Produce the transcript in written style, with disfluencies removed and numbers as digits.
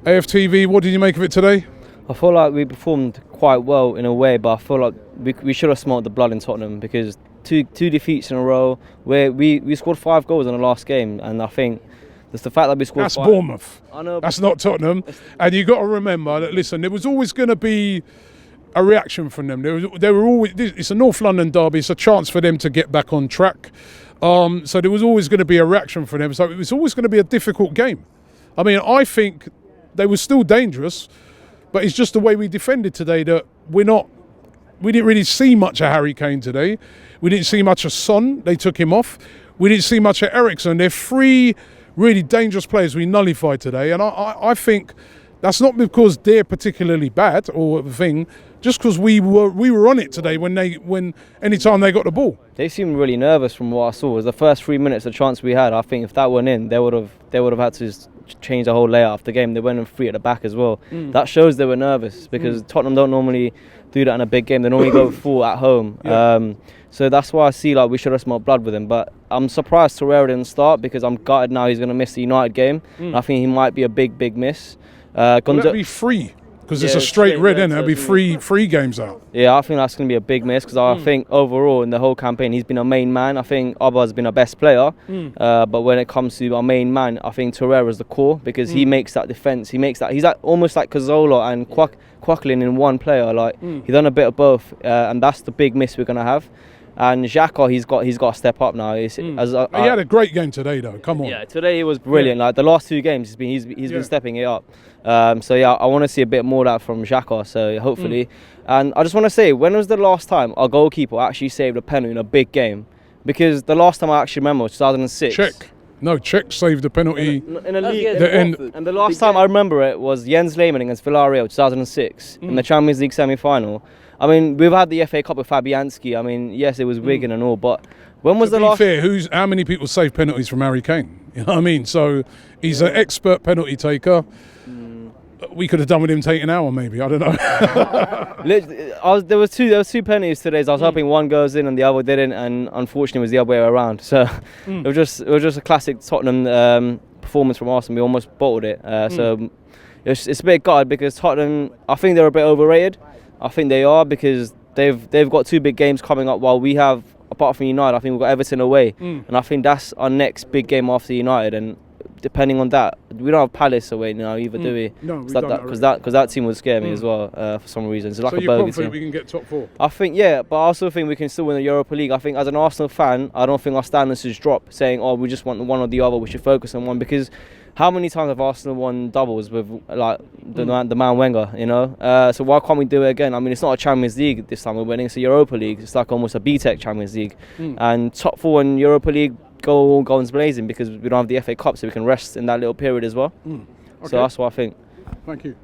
AFTV, what did you make of it today? I feel like we performed quite well in a way, but I feel like we should have smelt the blood in Tottenham, because two defeats in a row, where we scored 5 goals in the last game, and I think it's the fact that we scored That's 5. Bournemouth. I know. That's not Tottenham. And you got to remember that, listen, there was always going to be a reaction from them. There were always. It's a North London derby. It's a chance for them to get back on track. So there was always going to be a reaction from them. So it was always going to be a difficult game. I mean, I think they were still dangerous, but it's just the way we defended today that we didn't really see much of Harry Kane today. We didn't see much of Son. They took him off. We didn't see much of Eriksen. They're 3 really dangerous players we nullified today. And I think that's not because they're particularly bad or the thing, just because we were on it today when anytime they got the ball. They seemed really nervous from what I saw. It was the first 3 minutes, the chance we had. I think if that went in, they would have had to change the whole layout of the game. They went in 3 at the back as well. That shows they were nervous, because Tottenham don't normally do that in a big game. They normally go full at home. Yeah. So that's why I see like we should have smelled blood with him. But I'm surprised Torreira didn't start, because I'm gutted now he's going to miss the United game. I think he might be a big miss. That'd be 3, because it's a straight red, and it'll be 3 games out. Yeah, I think that's going to be a big miss, because I think overall in the whole campaign he's been a main man. I think Abba's been our best player, but when it comes to our main man, I think Torreira's the core, because he makes that defence. He's like almost like Cazorla and Quacklin in one player. Like he's done a bit of both, and that's the big miss we're going to have. And Xhaka, he's got to step up now. He had a great game today, though. Come on. Yeah, today he was brilliant. Like the last 2 games, he's been stepping it up. So yeah, I want to see a bit more of that from Xhaka. So hopefully, and I just want to say, when was the last time our goalkeeper actually saved a penalty in a big game? Because the last time I actually remember was 2006. Czech saved the penalty in a league. And the last time I remember it was Jens Lehmann against Villarreal 2006 in the Champions League semi-final. I mean, we've had the FA Cup with Fabianski. I mean, yes, it was Wigan and all, but when was the last? To be fair, how many people saved penalties from Harry Kane? You know what I mean? So he's an expert penalty taker. We could have done with him taking our one, maybe. I don't know. There was two penalties today. So I was hoping one goes in and the other didn't, and unfortunately it was the other way around. So it was just a classic Tottenham performance from Arsenal. We almost bottled it. So it's a bit gutted, because Tottenham, I think they're a bit overrated. I think they are, because they've got 2 big games coming up, while we have, apart from United, I think we've got Everton away, and I think that's our next big game after United. And depending on that, we don't have Palace away now either, do we? No, because that team would scare me as well for some reason. So you're confident we can get top 4? I think, yeah, but I also think we can still win the Europa League. I think as an Arsenal fan, I don't think our standards should drop, saying, oh, we just want one or the other, we should focus on one, because how many times have Arsenal won doubles with like the man Wenger, you know? So why can't we do it again? I mean, it's not a Champions League this time we're winning, it's a Europa League. It's like almost a B-Tech Champions League. And top 4 in Europa League, go guns blazing, because we don't have the FA Cup, so we can rest in that little period as well. Okay. So that's what I think. Thank you.